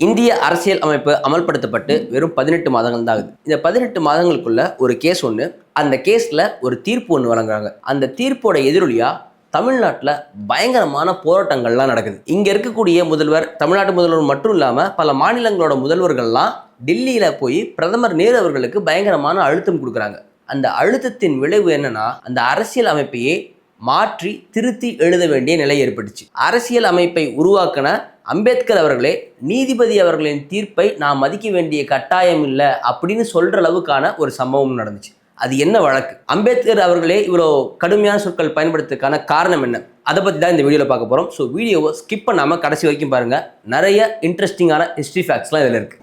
இந்திய அரசியல் அமைப்பு அமல்படுத்தப்பட்டு வெறும் 18 மாதங்கள் தான் ஆகுது. இந்த 18 மாதங்களுக்குள்ள ஒரு கேஸ் ஒன்று, அந்த கேஸில் ஒரு தீர்ப்பு ஒன்று வழங்குறாங்க. அந்த தீர்ப்போட எதிரொலியா தமிழ்நாட்டில் பயங்கரமான போராட்டங்கள்லாம் நடக்குது. இங்கே இருக்கக்கூடிய முதல்வர், தமிழ்நாட்டு முதல்வர் மட்டும் இல்லாமல் பல மாநிலங்களோட முதல்வர்கள்லாம் டெல்லியில் போய் பிரதமர் நேரு அவர்களுக்கு பயங்கரமான அழுத்தம் கொடுக்குறாங்க. அந்த அழுத்தத்தின் விளைவு என்னன்னா, அந்த அரசியல் அமைப்பையே மாற்றி திருத்தி எழுத வேண்டிய நிலை ஏற்பட்டுச்சு. அரசியல் அமைப்பை உருவாக்கின அம்பேத்கர் அவர்களே நீதிபதி அவர்களின் தீர்ப்பை நான் மதிக்க வேண்டிய கட்டாயம் இல்லை அப்படின்னு சொல்ற அளவுக்கான ஒரு சம்பவம் நடந்துச்சு. அது என்ன வழக்கு? அம்பேத்கர் அவர்களே இவ்வளோ கடுமையான சொற்கள் பயன்படுத்துறதுக்கான காரணம் என்ன? அதை பற்றி தான் இந்த வீடியோவில் பார்க்க போகிறோம். ஸோ வீடியோவை ஸ்கிப் பண்ணாமல் கடைசி வரைக்கும் பாருங்கள். நிறைய இன்ட்ரெஸ்டிங்கான ஹிஸ்ட்ரி ஃபேக்ட்ஸ்லாம் இதில் இருக்குது.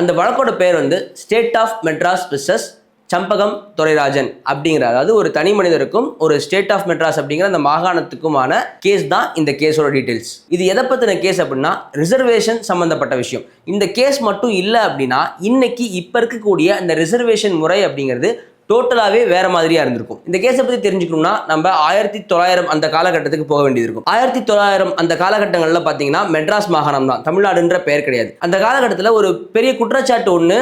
அந்த வழக்கோட பேர் state of Madras versus Champakam Dorairajan அப்படிங்கிற, அதாவது ஒரு தனி மனிதருக்கும் ஒரு ஸ்டேட் ஆஃப் மெட்ராஸ் அப்படிங்கிற அந்த மாகாணத்துக்குமான கேஸ் தான் இந்த கேஸோட டீட்டெயில்ஸ். இது எதை பற்றின கேஸ் அப்படின்னா, ரிசர்வேஷன் சம்மந்தப்பட்ட விஷயம். இந்த கேஸ் மட்டும் இல்லை அப்படின்னா இன்னைக்கு இப்போ இருக்கக்கூடிய அந்த ரிசர்வேஷன் முறை அப்படிங்கிறது டோட்டலாகவே வேற மாதிரியா இருந்திருக்கும். இந்த கேஸை பற்றி தெரிஞ்சுக்கணும்னா நம்ம 1900 அந்த காலகட்டத்துக்கு போக வேண்டியது இருக்கும். 1900 அந்த காலகட்டங்களில் பார்த்தீங்கன்னா மெட்ராஸ் மாகாணம் தான், தமிழ்நாடுன்ற பெயர் கிடையாது. அந்த காலகட்டத்தில் ஒரு பெரிய குற்றச்சாட்டு ஒன்று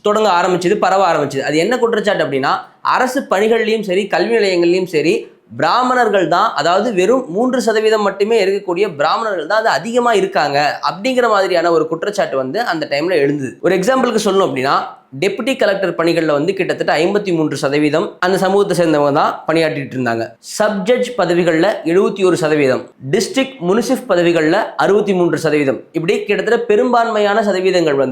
தொடங்க ஆரம்பிச்சது, பரவ ஆரம்பிச்சது. அது என்ன குற்றச்சாட்டு அப்படின்னா, அரசு பணிகள்லையும் சரி கல்வி நிலையங்கள்லையும் சரி பிராமணர்கள் தான், அதாவது வெறும் 3% மட்டுமே இருக்கக்கூடிய பிராமணர்கள் தான் அது அதிகமாக இருக்காங்க அப்படிங்கிற மாதிரியான ஒரு குற்றச்சாட்டு அந்த டைம்ல எழுந்தது. ஒரு எக்ஸாம்பிளுக்கு சொல்லணும் அப்படின்னா, டெப்யூட்டி கலெக்டர் பணிகளில் கிட்டத்தட்ட 53% அந்த சமூகத்தை சேர்ந்தவங்க தான் பணியாற்றிட்டு இருந்தாங்க. சப்ஜட்ஜ் பதவிகளில் 71%, டிஸ்ட்ரிக்ட் முனிசிப் பதவிகளில் 63%, இப்படி கிட்டத்தட்ட பெரும்பான்மையான சதவீதங்கள்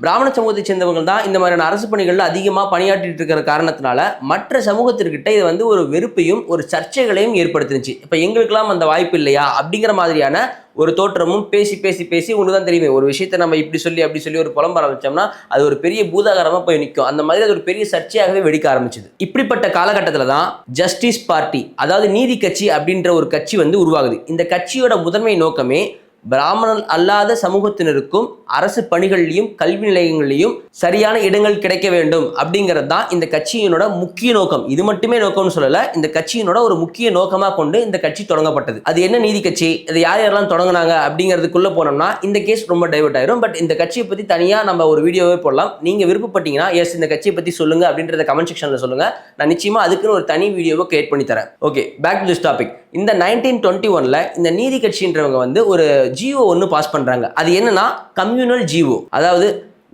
பிராமண சமூகத்தை சேர்ந்தவங்க தான் இந்த மாதிரியான அரசு பணிகளில் அதிகமாக பணியாற்றிட்டு இருக்கிற காரணத்தினால மற்ற சமூகத்திற்கிட்ட இது ஒரு வெறுப்பையும் ஒரு சர்ச்சைகளையும் ஏற்படுத்துச்சு. இப்போ எங்களுக்கெல்லாம் அந்த வாய்ப்பு இல்லையா அப்படிங்கிற மாதிரியான ஒரு தோற்றமும் பேசி பேசி பேசி உங்களுக்கு தான் தெரியுமே, ஒரு விஷயத்தை நம்ம இப்படி சொல்லி அப்படி சொல்லி ஒரு புலம்பர ஆரம்பிச்சோம்னா அது ஒரு பெரிய பூதாகரமாக போய் நிற்கும். அந்த மாதிரி அது ஒரு பெரிய சர்ச்சையாகவே வெடிக்க ஆரம்பிச்சது. இப்படிப்பட்ட காலகட்டத்தில் தான் ஜஸ்டிஸ் பார்ட்டி, அதாவது நீதி கட்சி அப்படின்ற ஒரு கட்சி உருவாகுது. இந்த கட்சியோட முதன்மை நோக்கமே பிராமணர் அல்லாத சமூகத்தினருக்கும் அரசு பணிகள்லையும் கல்வி நிலையங்கள்லையும் சரியான இடங்கள் கிடைக்க வேண்டும் அப்படிங்கிறது தான் இந்த கட்சியினோட முக்கிய நோக்கம். இது மட்டுமே நோக்கம்னு சொல்லல, இந்த கட்சியினோட ஒரு முக்கிய நோக்கமாக கொண்டு இந்த கட்சி தொடங்கப்பட்டது. அது என்ன நீதி கட்சி, இது யார் யாரெல்லாம் தொடங்கினாங்க அப்படிங்கிறதுக்குள்ள போனோம்னா இந்த கேஸ் ரொம்ப டைவர்ட் ஆயிரும். பட் இந்த கட்சியை பற்றி தனியாக நம்ம ஒரு வீடியோவே போடலாம். நீங்க விருப்பப்பட்டீங்கன்னா எஸ் இந்த கட்சியை பற்றி சொல்லுங்க அப்படின்றத கமெண்ட் செக்ஷன்ல சொல்லுங்க. நான் நிச்சயமா அதுக்குன்னு ஒரு தனி வீடியோவை கிரியேட் பண்ணி தரேன். Okay, back to this topic. இந்த 1921ல இந்த நீதி கட்சின்றவங்க ஒரு ஜிஓ ஒன்று பாஸ் பண்றாங்க. அது என்னன்னா கம்யூனல் ஜிஓ, அதாவது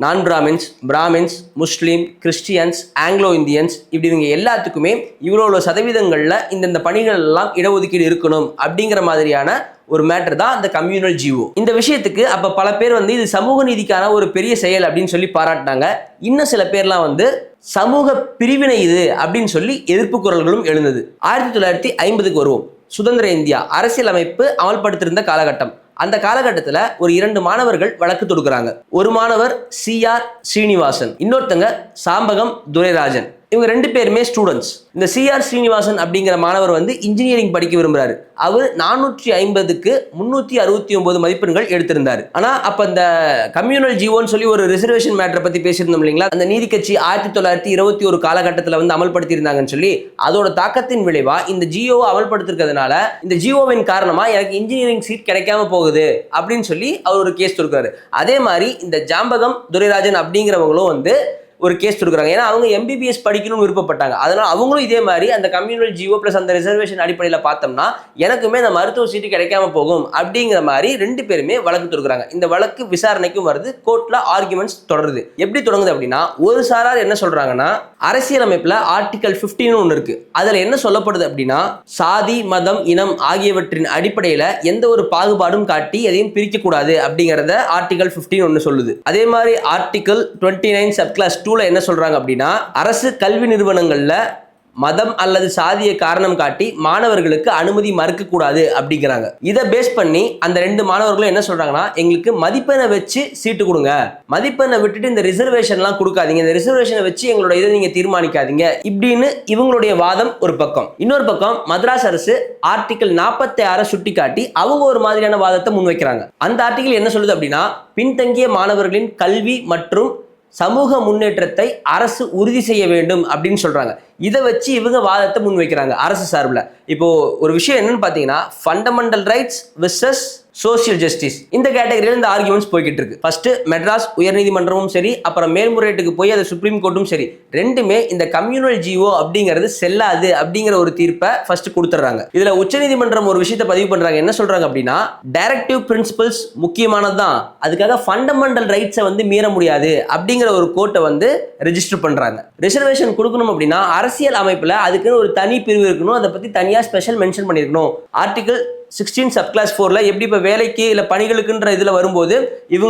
நான் பிராமின்ஸ், பிராமின்ஸ், முஸ்லீம், கிறிஸ்டியன்ஸ், ஆங்கிலோ இந்தியன்ஸ் இப்படி இவங்க எல்லாத்துக்குமே இவ்வளோ சதவீதங்கள்ல இந்த பணிகள் எல்லாம் இடஒதுக்கீடு இருக்கணும் அப்படிங்கிற மாதிரியான ஒரு மேட்டர் தான் அந்த கம்யூனல் ஜிஓ. இந்த விஷயத்துக்கு அப்ப பல பேர் இது சமூக நீதிக்கான ஒரு பெரிய செயல் அப்படின்னு சொல்லி பாராட்டினாங்க. இன்னும் சில பேர்லாம் சமூக பிரிவினை இது அப்படின்னு சொல்லி எதிர்ப்பு குரல்களும் எழுந்தது. 1950க்கு வருவோம். சுதந்திர இந்தியா அரசியல் அமைப்பு அமல்படுத்திருந்த காலகட்டம். அந்த காலகட்டத்தில் ஒரு 2 மாணவர்கள் வழக்கு தொடுக்கிறாங்க. ஒரு மாணவர் CR ஸ்ரீனிவாசன், இன்னொருத்தங்க சாம்பகம் துரைராஜன். இவங்க 2 பேருமே ஸ்டூடெண்ட்ஸ். இந்த CR ஸ்ரீனிவாசன் அப்படிங்கிற மாணவர் இன்ஜினியரிங் படிக்க விரும்புறாரு. அவர் 450க்கு 369 மதிப்பெண்கள் எடுத்திருந்தாரு. ஆனா அப்ப இந்த கம்யூனல் ஜிஓன்னு சொல்லி ஒரு ரிசர்வேஷன் மேட்டரை பத்தி பேசியிருந்தோம் இல்லைங்களா, அந்த நீதி கட்சி 1921 காலகட்டத்தில் அமல்படுத்தி இருந்தாங்கன்னு சொல்லி, அதோட தாக்கத்தின் விளைவா இந்த ஜிஓவை அமல்படுத்திருக்கிறதுனால இந்த ஜிஓவின் காரணமா எனக்கு இன்ஜினியரிங் சீட் கிடைக்காம போகுது அப்படின்னு சொல்லி அவர் ஒரு கேஸ் கொடுக்குறாரு. அதே மாதிரி இந்த ஜாம்பகம் துரைராஜன் அப்படிங்கிறவங்களும் ஒரு கேஸ் கொடுக்குறாங்க. ஏன்னா அவங்க MBBS படிக்கணும்னு விருப்பப்பட்டாங்க. அதனால அவங்களும் இதே மாதிரி அந்த கம்யூனல் ஜிஓ பிளஸ் அந்த ரிசர்வேஷன் அடிப்படையில் பார்த்தோம்னா எனக்குமே அந்த மருத்துவ சீட்டு கிடைக்காம போகும் அப்படிங்கிற மாதிரி 2 பேருமே வழக்கு தொடுக்கிறாங்க. இந்த வழக்கு விசாரணைக்கும் வருது, கோர்ட்ல ஆர்குமெண்ட்ஸ் தொடருது. எப்படி தொடங்குது அப்படின்னா, ஒரு சாரார் என்ன சொல்றாங்கன்னா, அரசியலமைப்புல ஆர்டிகல் 15 ஒன்று இருக்கு. அதுல என்ன சொல்லப்படுது அப்படின்னா, சாதி, மதம், இனம் ஆகியவற்றின் அடிப்படையில எந்த ஒரு பாகுபாடும் காட்டி எதையும் பிரிக்க கூடாது அப்படிங்கறத ஆர்டிகல் 15 ஒன்று சொல்லுது. அதே மாதிரி ஆர்டிகல் 29 சப்கிளாஸ் 2 என்ன சொல்றாங்க அப்படின்னா, அரசு கல்வி நிறுவனங்கள்ல மதம் அல்லது சாதியை காரணம் காட்டி மாணவர்களுக்கு அனுமதி மறுக்க கூடாது அப்படிங்கிறாங்க. இதை பேஸ் பண்ணி அந்த 2 மாணவர்களும் என்ன சொல்றாங்கன்னா, எங்களுக்கு மதிப்பெண்ணை வச்சு சீட்டு கொடுங்க, மதிப்பெண்ணை விட்டுட்டு இந்த ரிசர்வேஷன்லாம் கொடுக்காதீங்க, இந்த ரிசர்வேஷனை வச்சு எங்களோட இதை நீங்க தீர்மானிக்காதீங்க இப்படின்னு இவங்களுடைய வாதம் ஒரு பக்கம். இன்னொரு பக்கம் மദ്രാஸ் அரசு ஆர்டிகல் 46 சுட்டி காட்டி அவங்க ஒரு மாதிரியான வாதத்தை முன்வைக்கிறாங்க. அந்த ஆர்டிகல் என்ன சொல்லுது அப்படின்னா, பின்தங்கிய மாணவர்களின் கல்வி மற்றும் சமூக முன்னேற்றத்தை அரசு உறுதி செய்ய வேண்டும் அப்படின்னு சொல்றாங்க. இதை வச்சு இவங்க வாதத்தை முன்வைக்கிறாங்க அரசு சார்பில். இப்போ ஒரு விஷயம் என்னன்னு பார்த்தீங்கன்னா, fundamental rights versus social justice, இந்த கேட்டகரியில் இந்த ஆர்குமெண்ட்ஸ் போய்கிட்டு இருக்கு. ஃபர்ஸ்ட் மெட்ராஸ் உயர்நீதிமன்றமும் சரி, அப்புறம் மேல்முறையீட்டுக்கு போய் அது சுப்ரீம் கோர்ட்டும் சரி, ரெண்டுமே இந்த கம்யூனல் ஜிஓ அப்படிங்கிறது செல்லாது அப்படிங்கிற ஒரு தீர்ப்பை ஃபர்ஸ்ட் கொடுத்துறாங்க. இதுல உச்சநீதிமன்றம் ஒரு விஷயத்தை பதிவு பண்றாங்க. என்ன சொல்றாங்க அப்படின்னா, டைரக்டிவ் பிரின்சிபல்ஸ் முக்கியமானதுதான், அதுக்காக ஃபண்டமெண்டல் ரைட்ஸை வந்து மீற முடியாது அப்படிங்கிற ஒரு கோர்ட்டை வந்து ரெஜிஸ்டர் பண்றாங்க. ரிசர்வேஷன் கொடுக்கணும் அப்படின்னா அரசியல் அமைப்புல அதுக்குன்னு ஒரு தனி பிரிவு இருக்கணும், அதை பத்தி தனியா ஸ்பெஷல் மென்ஷன் பண்ணிருக்கணும். ஆர்டிகல் 16 சப்கிளாஸ் 4ல எப்படி இப்போ வேலைக்கு இல்லை பணிகளுக்குன்ற இதில் வரும்போது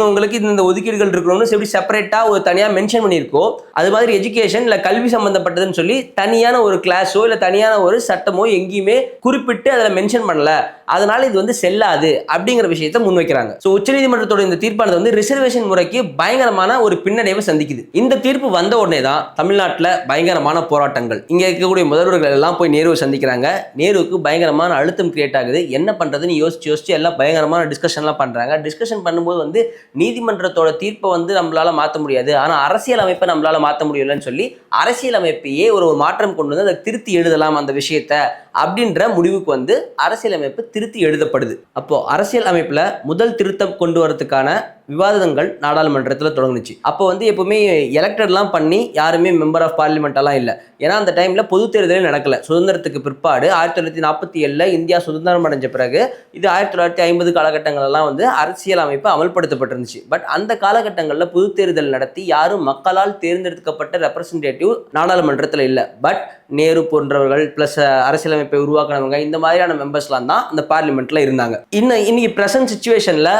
உங்களுக்கு இந்த ஒதுக்கீடுகள் இருக்கணும்னு எப்படி செப்பரேட்டாக ஒரு தனியாக மென்ஷன் பண்ணியிருக்கோ, அது மாதிரி எஜுகேஷன் இல்லை கல்வி சம்பந்தப்பட்டதுன்னு சொல்லி தனியான ஒரு கிளாஸோ இல்லை தனியான ஒரு சட்டமோ எங்கேயுமே குறிப்பிட்டு அதில் மென்ஷன் பண்ணல, அதனால இது வந்து செல்லாது அப்படிங்கிற விஷயத்தை முன்வைக்கிறாங்க. ஸோ உச்சநீதிமன்றத்தோட இந்த தீர்ப்பானது வந்து ரிசர்வேஷன் முறைக்கு பயங்கரமான ஒரு பின்னடைவை சந்திக்குது. இந்த தீர்ப்பு வந்த உடனே தான் தமிழ்நாட்டில் பயங்கரமான போராட்டங்கள், இங்கே இருக்கக்கூடிய முதல்வர்கள் எல்லாம் போய் நேருவை சந்திக்கிறாங்க. நேருவுக்கு பயங்கரமான அழுத்தம் கிரியேட் ஆகுது. என்ன பண்றதுன்னு யோசிச்சு எல்லாம் பயங்கரமான டிஸ்கஷன்லாம் பண்றாங்க. டிஸ்கஷன் பண்ணும்போது வந்து நீதிமன்றத்தோட தீர்ப்பை வந்து நம்மளால மாற்ற முடியாது, ஆனா அரசியல் அமைப்பை நம்மளால மாற்ற முடியலன்னு சொல்லி அரசியல் அமைப்பையே ஒரு மாற்றம் கொண்டு வந்து அதை திருத்தி எழுதலாம் அந்த விஷயத்தை அப்படின்ற முடிவுக்கு வந்து அரசியல் அமைப்பு திருத்தி எழுதப்படுது. அப்போ அரசியல் அமைப்புல முதல் திருத்தம் கொண்டு வரதுக்கான விவாதங்கள் நாடாளுமன்றத்தில் தொடங்குச்சு. அப்போ வந்து எப்பவுமே எலெக்டட்லாம் பண்ணி யாருமே மெம்பர் ஆஃப் பார்லிமெண்ட்டெல்லாம் இல்லை. ஏன்னா அந்த டைமில் பொது தேர்தலே நடக்கல. சுதந்திரத்துக்கு பிற்பாடு 1947 இந்தியா சுதந்திரம் அடைஞ்ச பிறகு இது 1950 காலகட்டங்களெல்லாம் வந்து அரசியல் அமைப்பு அமல்படுத்தப்பட்டிருந்துச்சு. பட் அந்த காலகட்டங்களில் பொது தேர்தல் நடத்தி யாரும் மக்களால் தேர்ந்தெடுக்கப்பட்ட ரெப்ரசன்டேட்டிவ் நாடாளுமன்றத்தில் இல்லை. பட் நேரு போன்றவர்கள் பிளஸ் அரசியலமைப்பை உருவாக்கினவங்க இந்த மாதிரியான மெம்பர்ஸ்லாம் தான் அந்த பார்லிமெண்ட்ல இருந்தாங்க. இன்னைக்கு பிரசன்ட் சிச்சுவேஷன்ல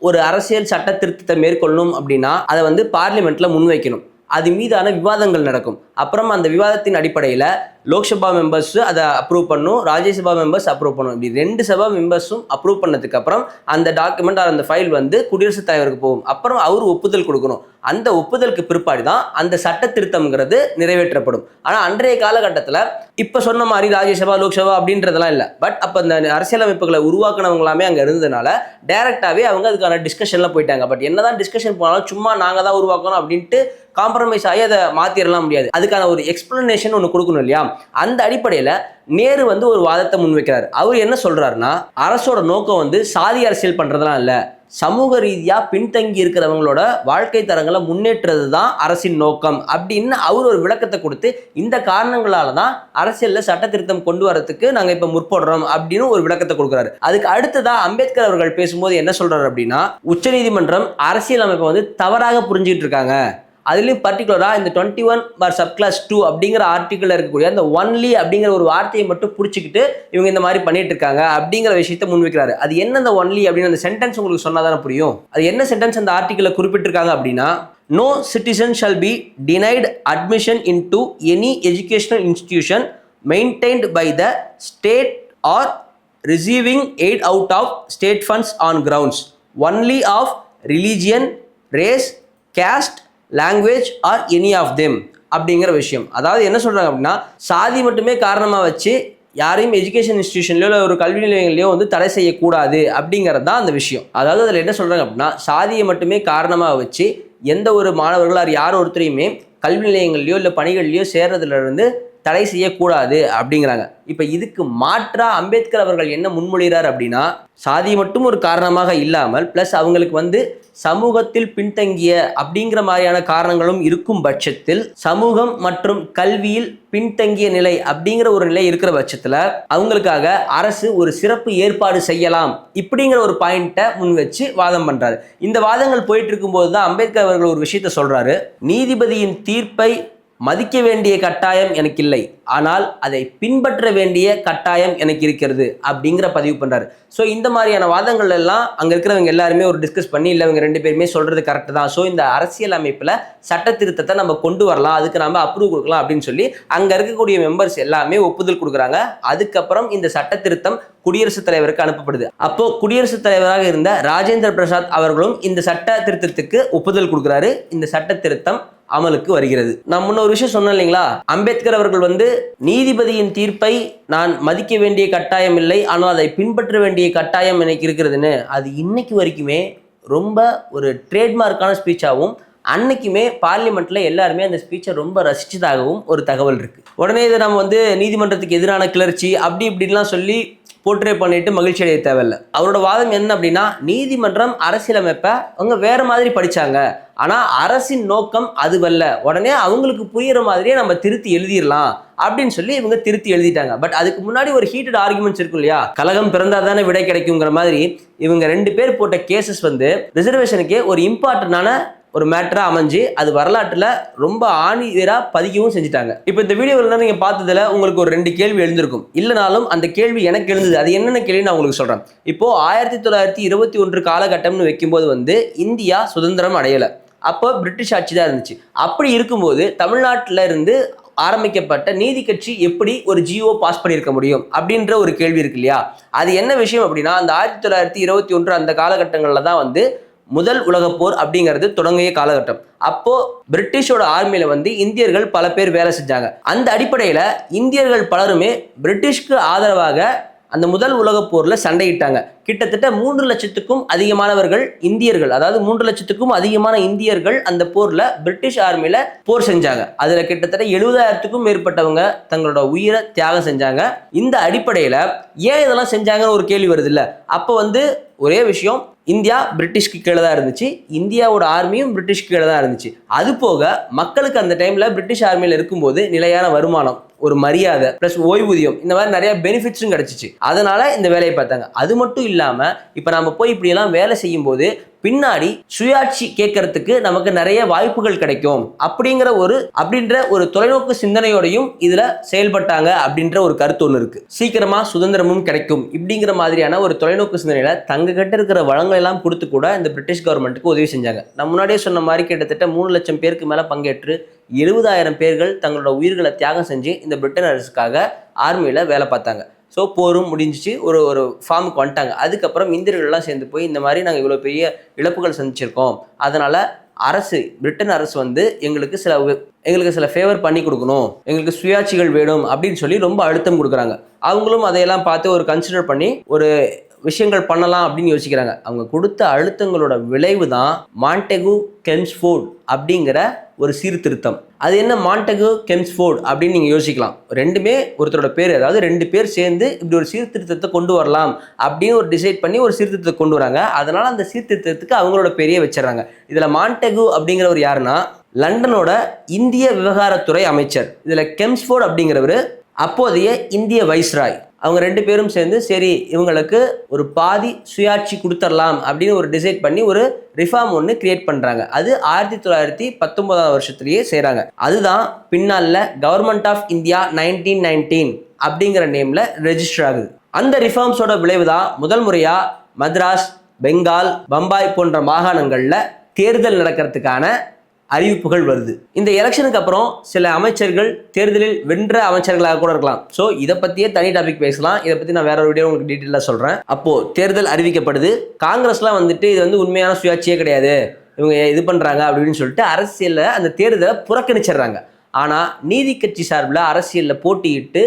ஒரு அரசியல் சட்ட திருத்தத்தை மேற்கொள்ளணும் அப்படின்னா அதை வந்து பார்லிமெண்ட்ல முன்வைக்கணும், அது மீதான விவாதங்கள் நடக்கும். அப்புறம் அந்த விவாதத்தின் அடிப்படையில் லோக்சபா மெம்பர்ஸ் அதை அப்ரூவ் பண்ணும், ராஜ்யசபா மெம்பர்ஸ் அப்ரூவ் பண்ணும். இப்படி 2 சபா மெம்பர்ஸும் அப்ரூவ் பண்ணதுக்கு அப்புறம் அந்த டாக்குமெண்ட் அந்த ஃபைல் வந்து குடியரசுத் தலைவருக்கு போகும். அப்புறம் அவர் ஒப்புதல் கொடுக்கணும். அந்த ஒப்புதலுக்கு பிற்பாடு தான் அந்த சட்ட திருத்தம்ங்கிறது நிறைவேற்றப்படும். ஆனால் அன்றைய காலகட்டத்தில் இப்போ சொன்ன மாதிரி ராஜ்யசபா லோக்சபா அப்படின்றதெல்லாம் இல்லை. பட் அப்போ இந்த அரசியலமைப்புகளை உருவாக்கினவங்களாமே அங்கே இருந்ததுனால டைரக்டாகவே அவங்க அதுக்கான டிஸ்கஷன்லாம் போயிட்டாங்க. பட் என்னதான் டிஸ்கஷன் போனாலும் சும்மா நாங்கள் தான் உருவாக்கணும் அப்படின்ட்டு காம்ப்ரமைஸ் ஆகி அதை மாற்றிடலாம் முடியாது. அதுக்கான ஒரு எக்ஸ்பிளனேஷன் ஒன்று கொடுக்கணும் இல்லையா? அந்த அடிப்படையில் நேரு வந்து ஒரு வாதத்தை முன்வைக்கிறார். அவர் என்ன சொல்றாருன்னா, அரசோட நோக்கம் வந்து சாதி அரசியல் பண்றதெல்லாம் இல்லை, சமூக ரீதியா பின்தங்கி இருக்கிறவங்களோட வாழ்க்கை தரங்களை முன்னேற்றது தான் அரசின் நோக்கம் அப்படின்னு அவர் ஒரு விளக்கத்தை கொடுத்து, இந்த காரணங்களால தான் அரசியல்ல சட்ட திருத்தம் கொண்டு வரதுக்கு நாங்க இப்ப முற்படுறோம் அப்படின்னு ஒரு விளக்கத்தை கொடுக்குறாரு. அதுக்கு அடுத்ததா அம்பேத்கர் அவர்கள் பேசும்போது என்ன சொல்றாரு அப்படின்னா, உச்சநீதிமன்றம் அரசியல் அமைப்பை வந்து தவறாக புரிஞ்சுட்டு இருக்காங்க, அதுலேயும் பர்டிகுலராக இந்த 21 சப்கிளாஸ் 2 அப்படிங்கிற ஆர்டிக்கிள் இருக்கக்கூடிய அந்த ஒன்லி அப்படிங்கிற ஒரு வார்த்தையை மட்டும் பிடிச்சிக்கிட்டு இவங்க இந்த மாதிரி பண்ணிட்டு இருக்காங்க அப்படிங்கிற விஷயத்தை முன்வைக்கிறாரு. அது என்ன அந்த ஒன்லி அப்படின்னு அந்த சென்டென்ஸ் உங்களுக்கு சொன்னாதானே புரியும். அது என்ன சென்டென்ஸ் அந்த ஆர்டிக்கிளில் குறிப்பிட்டிருக்காங்க அப்படின்னா, no citizen shall be denied admission into any educational institution maintained by the state or receiving aid out of state funds on grounds only of religion, race, caste, language or any of them அப்படிங்கிற விஷயம். அதாவது என்ன சொல்றாங்க அப்படின்னா, சாதி மட்டுமே காரணமாக வச்சு யாரையும் எஜுகேஷன் இன்ஸ்டிடியூஷன்லையோ இல்லை ஒரு கல்வி நிலையங்களையோ வந்து தடை செய்யக்கூடாது அப்படிங்கிறது தான் அந்த விஷயம். அதாவது அதில் என்ன சொல்றாங்க அப்படின்னா, சாதியை மட்டுமே காரணமாக வச்சு எந்த ஒரு மாணவர்களார் யார் ஒருத்தரையுமே கல்வி நிலையங்கள்லையோ இல்லை பணிகள்லையோ சேர்றதுல இருந்து தடை செய்யக்கூடாது அப்படிங்கிறாங்க. இப்போ இதுக்கு மாற்றா அம்பேத்கர் அவர்கள் என்ன முன்மொழிகிறார் அப்படின்னா, சாதி மட்டும் ஒரு காரணமாக இல்லாமல் பிளஸ் அவங்களுக்கு வந்து சமூகத்தில் பின்தங்கிய அப்படிங்கிற மாதிரியான காரணங்களும் இருக்கும் பட்சத்தில், சமூகம் மற்றும் கல்வியில் பின்தங்கிய நிலை அப்படிங்கிற ஒரு நிலை இருக்கிற பட்சத்தில் அவங்களுக்காக அரசு ஒரு சிறப்பு ஏற்பாடு செய்யலாம் இப்படிங்கிற ஒரு பாயிண்ட்டை முன் வச்சு வாதம் பண்றாரு. இந்த வாதங்கள் போயிட்டு இருக்கும்போது தான் அம்பேத்கர் அவர்கள் ஒரு விஷயத்த சொல்றாரு, நீதிபதியின் தீர்ப்பை மதிக்க வேண்டிய கட்டாயம் எனக்கு இல்லை, ஆனால் அதை பின்பற்ற வேண்டிய கட்டாயம் எனக்கு இருக்கிறது அப்படிங்கிற பதிவு பண்றாரு. ஸோ இந்த மாதிரியான வாதங்கள் எல்லாம் அங்கே இருக்கிறவங்க எல்லாருமே ஒரு டிஸ்கஸ் பண்ணி, இல்லை இவங்க 2 பேருமே சொல்றது கரெக்ட் தான், ஸோ இந்த அரசியல் அமைப்பில் சட்ட திருத்தத்தை நம்ம கொண்டு வரலாம், அதுக்கு நம்ம அப்ரூவ் கொடுக்கலாம் அப்படின்னு சொல்லி அங்கே இருக்கக்கூடிய மெம்பர்ஸ் எல்லாமே ஒப்புதல் கொடுக்குறாங்க. அதுக்கப்புறம் இந்த சட்ட திருத்தம் குடியரசுத் தலைவருக்கு அனுப்பப்படுது. அப்போ குடியரசுத் தலைவராக இருந்த ராஜேந்திர பிரசாத் அவர்களும் இந்த சட்ட திருத்தத்துக்கு ஒப்புதல் கொடுக்குறாரு. இந்த சட்ட திருத்தம் அமலுக்கு வருகிறது. நான் முன்ன ஒரு விஷயம் சொன்னேன் இல்லைங்களா, அம்பேத்கர் அவர்கள் வந்து நீதிபதியின் தீர்ப்பை நான் மதிக்க வேண்டிய கட்டாயம் இல்லை, ஆனால் அதை பின்பற்ற வேண்டிய கட்டாயம் எனக்கு இருக்கிறதுன்னு, அது இன்னைக்கு வரைக்குமே ரொம்ப ஒரு ட்ரேட்மார்க்கான ஸ்பீச்சாகவும் அன்னைக்குமே பார்லிமெண்ட்ல எல்லாருமே அந்த ஸ்பீச்சை ரொம்ப ரசிச்சதாகவும் ஒரு தகவல் இருக்கு. உடனே இதை நம்ம வந்து நீதிமன்றத்துக்கு எதிரான கிளர்ச்சி அப்படி இப்படின்லாம் சொல்லி போர்ட்ரே பண்ணிட்டு மகிழ்ச்சி அடைய தேவையில்லை. அவரோட வாதம் என்ன அப்படின்னா, நீதிமன்றம் அரசியலமைப்பை அவங்க வேற மாதிரி படிச்சாங்க, ஆனா அரசின் நோக்கம் அதுவல்ல, உடனே அவங்களுக்கு புரியுற மாதிரியே நம்ம திருத்தி எழுதிடலாம் அப்படின்னு சொல்லி இவங்க திருத்தி எழுதிட்டாங்க. பட் அதுக்கு முன்னாடி ஒரு ஹீட்டட் ஆர்குமெண்ட்ஸ் இருக்கும் இல்லையா, கலகம் பிறந்தா தானே விடை கிடைக்குங்கிற மாதிரி இவங்க 2 பேர் போட்ட கேசஸ் வந்து ரிசர்வேஷனுக்கே ஒரு இம்பார்ட்டன்டான ஒரு மேட்டரா அமைஞ்சு அது வரலாற்றுல ரொம்ப ஆணிவேரா பதிக்கவும் செஞ்சுட்டாங்க. இப்போ இந்த வீடியோவில் நீங்க பார்த்ததுல உங்களுக்கு ஒரு 2 கேள்வி எழுந்திருக்கும். இல்லைனாலும் அந்த கேள்வி எனக்கு எழுந்தது, அது என்னென்ன கேள்வி நான் உங்களுக்கு சொல்றேன். இப்போ 1921 காலகட்டம்னு வைக்கும்போது வந்து இந்தியா சுதந்திரம் அடையலை, அப்போ பிரிட்டிஷ் ஆட்சி தான் இருந்துச்சு. அப்படி இருக்கும்போது தமிழ்நாட்டில இருந்து ஆரம்பிக்கப்பட்ட நீதி கட்சி எப்படி ஒரு ஜியோ பாஸ் பண்ணியிருக்க முடியும் அப்படின்ற ஒரு கேள்வி இருக்கு இல்லையா. அது என்ன விஷயம் அப்படின்னா, அந்த 1921 அந்த காலகட்டங்களில் தான் வந்து முதல் உலகப் போர் அப்படிங்கிறது தொடங்கிய காலகட்டம். அப்போ பிரிட்டிஷோட ஆர்மியில வந்து இந்தியர்கள் பல பேர் வேலை செஞ்சாங்க. அந்த அடிப்படையில இந்தியர்கள் பலருமே பிரிட்டிஷ்க்கு ஆதரவாக அந்த முதல் உலகப் போர்ல சண்டையிட்டாங்க. கிட்டத்தட்ட 3 லட்சத்துக்கும் அதிகமானவர்கள் இந்தியர்கள், அதாவது 3 லட்சத்துக்கும் அதிகமான இந்தியர்கள் அந்த போர்ல பிரிட்டிஷ் ஆர்மியில போர் செஞ்சாங்க. அதுல கிட்டத்தட்ட 70,000த்துக்கும் மேற்பட்டவங்க தங்களோட உயிரை தியாகம் செஞ்சாங்க. இந்த அடிப்படையில ஏன் இதெல்லாம் செஞ்சாங்கன்னு ஒரு கேள்வி வருது இல்ல. அப்போ வந்து ஒரே விஷயம், இந்தியா பிரிட்டிஷ்க்கு கீழே தான் இருந்துச்சு, இந்தியாவோட ஆர்மியும் பிரிட்டிஷ்க்கு கீழே தான் இருந்துச்சு. அது போக மக்களுக்கு அந்த டைம்ல பிரிட்டிஷ் ஆர்மியில இருக்கும்போது நிலையான வருமானம், ஒரு மரியாதை பிளஸ் ஓய்வூதியம், இந்த மாதிரி நிறைய பெனிஃபிட்ஸும் கிடைச்சிச்சு. அதனால இந்த வேலையை பார்த்தாங்க. அது மட்டும் இல்லாம இப்ப நம்ம போய் இப்படி எல்லாம் வேலை செய்யும் போது பின்னாடி சுயாட்சி கேட்கறதுக்கு நமக்கு நிறைய வாய்ப்புகள் கிடைக்கும் அப்படின்ற ஒரு தொலைநோக்கு சிந்தனையோடையும் இதுல செயல்பட்டாங்க அப்படின்ற ஒரு கருத்து ஒன்று இருக்கு. சீக்கிரமா சுதந்திரமும் கிடைக்கும் இப்படிங்கிற மாதிரியான ஒரு தொலைநோக்கு சிந்தனையில தங்க கிட்ட இருக்கிற வளங்கள் எல்லாம் கொடுத்து கூட இந்த பிரிட்டிஷ் கவர்மெண்ட்டுக்கு உதவி செஞ்சாங்க. நான் முன்னாடியே சொன்ன மாதிரி கிட்டத்தட்ட 3 லட்சம் பேருக்கு மேல பங்கேற்று 70,000 பேர்கள் தங்களோட உயிர்களை தியாகம் செஞ்சு இந்த பிரிட்டன் அரசுக்காக ஆர்மியில வேலை பார்த்தாங்க. ஸோ போரும் முடிஞ்சிச்சு, ஒரு ஃபார்முக்கு வந்துட்டாங்க. அதுக்கப்புறம் இந்தியர்கள்லாம் சேர்ந்து போய் இந்த மாதிரி நாங்கள் இவ்வளோ பெரிய இழப்புகள் சந்திச்சிருக்கோம், அதனால பிரிட்டன் அரசு வந்து எங்களுக்கு சில ஃபேவர் பண்ணி கொடுக்கணும், எங்களுக்கு சுயாட்சிகள் வேணும் அப்படின்னு சொல்லி ரொம்ப அழுத்தம் கொடுக்குறாங்க. அவங்களும் அதையெல்லாம் பார்த்து ஒரு கன்சிடர் பண்ணி ஒரு விஷயங்கள் பண்ணலாம் அப்படின்னு யோசிக்கிறாங்க. அவங்க கொடுத்த அழுத்தங்களோட விளைவு தான் மாண்டெகு கெம்ஸ்ஃபோர்ட் அப்படிங்கிற ஒரு சீர்திருத்தம். அது என்ன மாண்டெகு கெம்ஸ்ஃபோர்ட் அப்படின்னு நீங்க யோசிக்கலாம். ரெண்டுமே ஒருத்தரோட பேர், அதாவது 2 பேர் சேர்ந்து இப்படி ஒரு சீர்திருத்தத்தை கொண்டு வரலாம் அப்படின்னு ஒரு டிசைட் பண்ணி ஒரு சீர்திருத்தத்தை கொண்டு வராங்க. அதனால அந்த சீர்திருத்தத்துக்கு அவங்களோட பேரையே வச்சிடறாங்க. இதுல மாண்டெகு அப்படிங்கிறவர் யாருன்னா, லண்டனோட இந்திய விவகாரத்துறை அமைச்சர். இதுல கெம்ஸ்ஃபோர்ட் அப்படிங்கிறவர் அப்போதைய இந்திய வைஸ்ராய். அவங்க 2 பேரும் சேர்ந்து சரி இவங்களுக்கு ஒரு பாதி சுயாட்சி கொடுத்துடலாம் அப்படின்னு ஒரு டிசைட் பண்ணி ஒரு ரிஃபார்ம் ஒன்று கிரியேட் பண்றாங்க. அது 1919 வருஷத்துலயே செய்றாங்க. அதுதான் பின்னால கவர்மெண்ட் ஆஃப் இந்தியா 1919 அப்படிங்கிற நேம்ல ரெஜிஸ்டர் ஆகுது. அந்த ரிஃபார்ம்ஸோட விளைவு தான் முதல் முறையா மദ്രാஸ், பெங்கால், பம்பாய் போன்ற மாகாணங்கள்ல தேர்தல் நடக்கிறதுக்கான அறிவிப்புகள் வருது. இந்த எலெக்ஷனுக்கு அப்புறம் சில அமைச்சர்கள் தேர்தலில் வென்ற அமைச்சர்களாக கூட இருக்கலாம். ஸோ இதை பற்றியே தனி டாபிக் பேசலாம். இதை பற்றி நான் வேற ஒரு வீடியோ உங்களுக்கு டீட்டெயிலாக சொல்கிறேன். அப்போ தேர்தல் அறிவிக்கப்படுது. காங்கிரஸ்லாம் வந்துட்டு இது வந்து உண்மையான சுயாட்சியே கிடையாது, இவங்க இது பண்ணுறாங்க அப்படின்னு சொல்லிட்டு அரசியலில் அந்த தேர்தலை புறக்கணிச்சிடுறாங்க. ஆனால் நீதி கட்சி சார்பில் அரசியலில் போட்டியிட்டு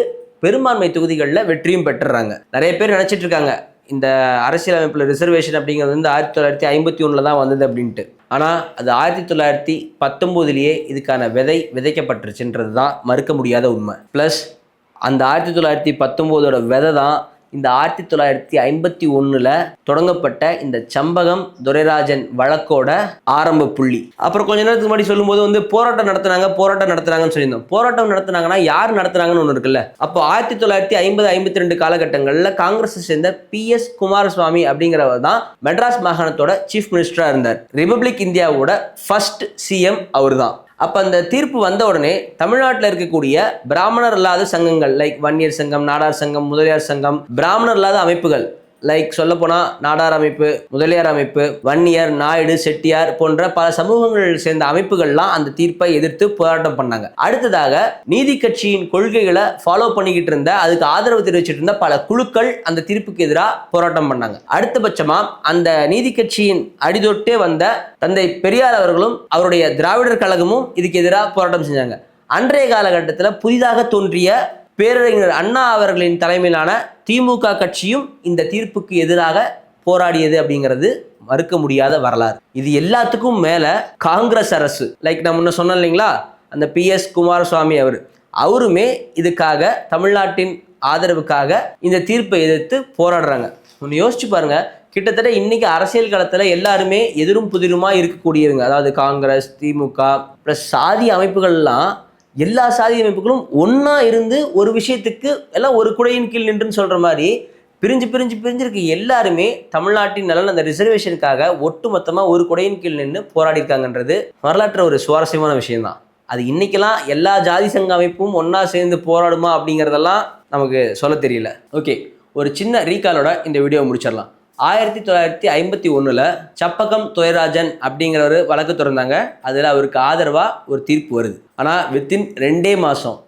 பெரும்பான்மை தொகுதிகளில் வெற்றியும் பெற்றுறாங்க. நிறைய பேர் நினச்சிட்டு இருக்காங்க இந்த அரசியலமைப்பில் ரிசர்வேஷன் அப்படிங்கிறது வந்து 1951 தான் வந்தது அப்படின்ட்டு. ஆனால் அது 1919 இதுக்கான விதை விதைக்கப்பட்டுருச்சுன்றது தான் மறுக்க முடியாத உண்மை. ப்ளஸ் அந்த 1919 விதை தான் இந்த 1951 தொடங்கப்பட்ட இந்த சம்பகம் துரைராஜன் வழக்கோட ஆரம்ப புள்ளி. அப்புறம் கொஞ்ச நேரத்துக்கு முன்னாடி சொல்லும்போது வந்து போராட்டம் நடத்துனாங்கன்னு சொல்லியிருந்தோம். போராட்டம் நடத்துனாங்கன்னா யார் நடத்துனாங்கன்னு ஒன்று இருக்குல்ல. அப்போ 1950-52 காலகட்டங்களில் காங்கிரஸ் சேர்ந்த PS குமாரசுவாமி அப்படிங்கிறவர் தான் மெட்ராஸ் மாகாணத்தோட சீஃப் மினிஸ்டரா இருந்தார். ரிபப்ளிக் இந்தியாவோட ஃபர்ஸ்ட் CM அவர் தான். அப்போ அந்த தீர்ப்பு வந்த உடனே தமிழ்நாட்டில் இருக்கக்கூடிய பிராமணர் இல்லாத சங்கங்கள் லைக் வன்னியர் சங்கம், நாடார் சங்கம், முதலியார் சங்கம், பிராமணர் இல்லாத அமைப்புகள் லைக் சொல்ல போனா நாடார் அமைப்பு, முதலியார் அமைப்பு, வன்னியர், நாயுடு, செட்டியார் போன்ற பல சமூகங்கள் சேர்ந்த அமைப்புகள்லாம் அந்த தீர்ப்பை எதிர்த்து போராட்டம் பண்ணாங்க. அடுத்ததாக நீதி கட்சியின் கொள்கைகளை ஃபாலோ பண்ணிக்கிட்டு இருந்த, அதுக்கு ஆதரவு தெரிவிச்சிட்டு இருந்த பல குழுக்கள் அந்த தீர்ப்புக்கு எதிராக போராட்டம் பண்ணாங்க. அடுத்தபட்சமா அந்த நீதி கட்சியின் அடிதொட்டே வந்த தந்தை பெரியார் அவர்களும் அவருடைய திராவிடர் கழகமும் இதுக்கு எதிராக போராட்டம் செஞ்சாங்க. அன்றைய காலகட்டத்தில் புதிதாக தோன்றிய பேரறிஞர் அண்ணா அவர்களின் தலைமையிலான திமுக கட்சியும் இந்த தீர்ப்புக்கு எதிராக போராடியது அப்படிங்கிறது மறுக்க முடியாத வரலாறு. இது எல்லாத்துக்கும் மேல காங்கிரஸ் அரசு, லைக் நான் முன்ன சொன்னேன் இல்லைங்களா, அந்த PS குமாரசுவாமி அவருமே இதுக்காக தமிழ்நாட்டின் ஆதரவுக்காக இந்த தீர்ப்பை எதிர்த்து போராடுறாங்க. ஒன்று யோசிச்சு பாருங்க, கிட்டத்தட்ட இன்னைக்கு அரசியல் களத்தில் எல்லாருமே எதிரும் புதிருமா இருக்கக்கூடியவங்க. அதாவது காங்கிரஸ், திமுக ப்ளஸ் சாதி அமைப்புகள்லாம், எல்லா சாதி அமைப்புகளும் ஒன்றா இருந்து ஒரு விஷயத்துக்கு எல்லாம் ஒரு குடையின் கீழ் நின்றுன்னு சொல்கிற மாதிரி பிரிஞ்சிருக்கு. எல்லாருமே தமிழ்நாட்டின் நலன், அந்த ரிசர்வேஷனுக்காக ஒட்டு மொத்தமாக ஒரு குடையின் கீழ் நின்று போராடிருக்காங்கன்றது வரலாற்று ஒரு சுவாரஸ்யமான விஷயம்தான். அது இன்னைக்கெல்லாம் எல்லா ஜாதி சங்க அமைப்பும் ஒன்றா சேர்ந்து போராடுமா அப்படிங்கிறதெல்லாம் நமக்கு சொல்ல தெரியல. ஓகே, ஒரு சின்ன ரீகாலோட இந்த வீடியோவை முடிச்சிடலாம். 1951 சம்பகம் துரைராஜன் அப்படிங்கிறவர் வழக்கு தொடர்ந்தாங்க. அதில் அவருக்கு ஆதரவாக ஒரு தீர்ப்பு வருது. ஆனால் வித்தின் 2 மாதம்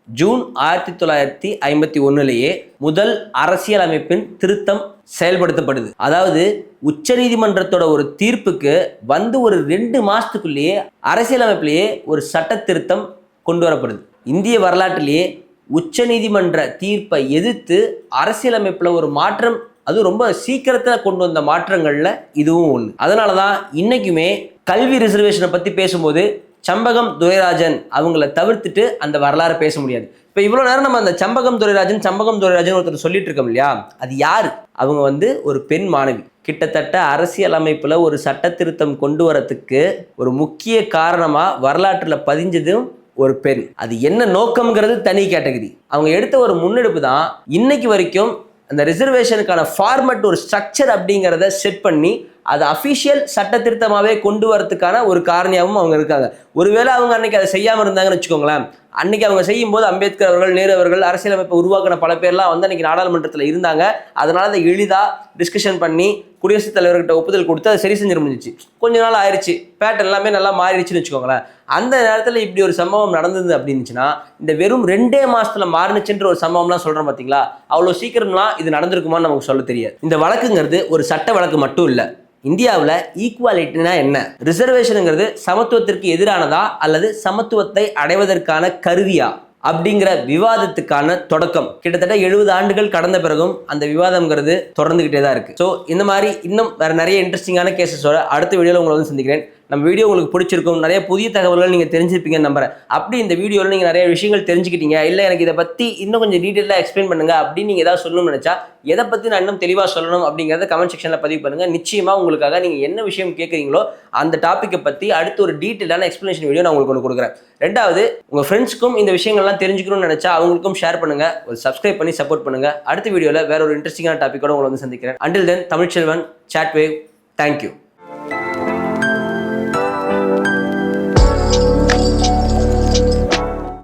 ஜூன் 1951 முதல் அரசியல் அமைப்பின் திருத்தம் செயல்படுத்தப்படுது. அதாவது உச்சநீதிமன்றத்தோட ஒரு தீர்ப்புக்கு வந்து ஒரு 2 மாசத்துக்குள்ளேயே அரசியல் அமைப்பிலேயே ஒரு சட்ட திருத்தம் கொண்டு வரப்படுது. இந்திய வரலாற்றிலேயே உச்சநீதிமன்ற தீர்ப்பை எதிர்த்து அரசியல் அமைப்பில் ஒரு மாற்றம், அது ரொம்ப சீக்கிரத்தில் கொண்டு வந்த மாற்றங்கள்ல இதுவும் ஒன்று. அதனால தான் இன்னைக்குமே கல்வி ரிசர்வேஷனை பற்றி பேசும்போது சம்பகம் துரைராஜன் அவங்கள தவிர்த்துட்டு அந்த வரலாறு பேச முடியாது. இப்போ இவ்வளோ நேரம் நம்ம அந்த சம்பகம் துரைராஜன் ஒருத்தர் சொல்லிட்டு இருக்கோம் இல்லையா, அது யார்? அவங்க ஒரு பெண் மாணவி. கிட்டத்தட்ட அரசியல் அமைப்புல ஒரு சட்ட திருத்தம் கொண்டு வரத்துக்கு ஒரு முக்கிய காரணமா வரலாற்றில் பதிஞ்சதும் ஒரு பெண். அது என்ன நோக்கம்ங்கிறது தனி கேட்டகரி. அவங்க எடுத்த ஒரு முன்னெடுப்பு தான் இன்னைக்கு வரைக்கும் அந்த ரிசர்வேஷனுக்கான ஃபார்மட், ஒரு ஸ்ட்ரக்சர் அப்படிங்கிறத செட் பண்ணி அதை அஃபிஷியல் சட்ட திருத்தமாகவே கொண்டு வரதுக்கான ஒரு காரணியாகவும் அவங்க இருக்காங்க. ஒருவேளை அவங்க அன்னைக்கு அதை செய்யாமல் இருந்தாங்கன்னு வச்சுக்கோங்களேன், அன்னைக்கு அவங்க செய்யும்போது அம்பேத்கர் அவர்கள், நேரு அவர்கள், அரசியலமைப்பை உருவாக்கின பல பேர்லாம் அன்னைக்கு நாடாளுமன்றத்தில் இருந்தாங்க. அதனால அதை எளிதாக டிஸ்கஷன் பண்ணி குடியரசுத் தலைவர்கிட்ட ஒப்புதல் கொடுத்து அதை சரி செஞ்சு முடிஞ்சிச்சு. கொஞ்ச நாள் ஆயிடுச்சு, பேட்டர்ன் எல்லாமே நல்லா மாறிடுச்சுன்னு வச்சுக்கோங்களேன். அந்த நேரத்தில் இப்படி ஒரு சம்பவம் நடந்தது அப்படின்னுச்சுன்னா, இந்த வெறும் 2 மாசத்துல மாறினுச்சுன்ற ஒரு சம்பவம்லாம் சொல்றோம் பார்த்தீங்களா, அவ்வளோ சீக்கிரம்லாம் இது நடந்திருக்குமான்னு நமக்கு சொல்ல தெரியாது. இந்த வழக்குங்கிறது ஒரு சட்ட வழக்கு மட்டும் இல்லை. இந்தியாவில் ஈக்குவாலிட்டினா என்ன, ரிசர்வேஷனுங்கிறது சமத்துவத்திற்கு எதிரானதா அல்லது சமத்துவத்தை அடைவதற்கான கருவியா அப்படிங்கிற விவாதத்துக்கான தொடக்கம். கிட்டத்தட்ட 70 ஆண்டுகள் கடந்த பிறகும் அந்த விவாதம்ங்கிறது தொடர்ந்துகிட்டே தான் இருக்கு. ஸோ இந்த மாதிரி இன்னும் வேற நிறைய இன்ட்ரெஸ்டிங்கான கேசஸோட அடுத்த வீடியோவில் உங்களை சந்திக்கிறேன். நம்ம வீடியோ உங்களுக்கு பிடிச்சிருக்கும், நிறைய புதிய தகவல்கள் நீங்கள் தெரிஞ்சிருப்பீங்கன்னு நம்புறேன். அப்படி இந்த வீடியோவில் நீங்கள் நிறைய விஷயங்கள் தெரிஞ்சுக்கிட்டீங்க, இல்லை எனக்கு இதை பற்றி இன்னும் கொஞ்சம் டீட்டெயிலாக எக்ஸ்பிளைன் பண்ணுங்க அப்படின்னு நீங்கள் ஏதாவது சொல்லணும்னு நினச்சா, எதை பற்றி நான் இன்னும் தெளிவாக சொல்லணும் அப்படிங்கிறத கமெண்ட் செக்ஷனில் பதிவு பண்ணுங்கள். நிச்சயமாக உங்களுக்காக நீங்கள் என்ன விஷயம் கேட்குறீங்களோ அந்த டாப்பிக்கை பற்றி அடுத்து ஒரு டீட்டெயிலான எக்ஸ்பிளனேஷன் வீடியோ நான் உங்களுக்கு கொடுக்குறேன். 2வது, உங்கள் ஃப்ரெண்ட்ஸ்க்கும் இந்த விஷயங்கள்லாம் தெரிஞ்சுக்கணும்னு நினச்சா அவங்களுக்கும் ஷேர் பண்ணுங்கள், ஒரு சப்ஸ்கிரைப் பண்ணி சப்போர்ட் பண்ணுங்கள். அடுத்த வீடியோவில் வேற ஒரு இன்ட்ரெஸ்டிங்கான டாப்பிக்கோட உங்களை சந்திக்கிறேன். அண்டில் தென், தமிழ்ச்செல்வன், சாட்வேவ். தேங்க்யூ.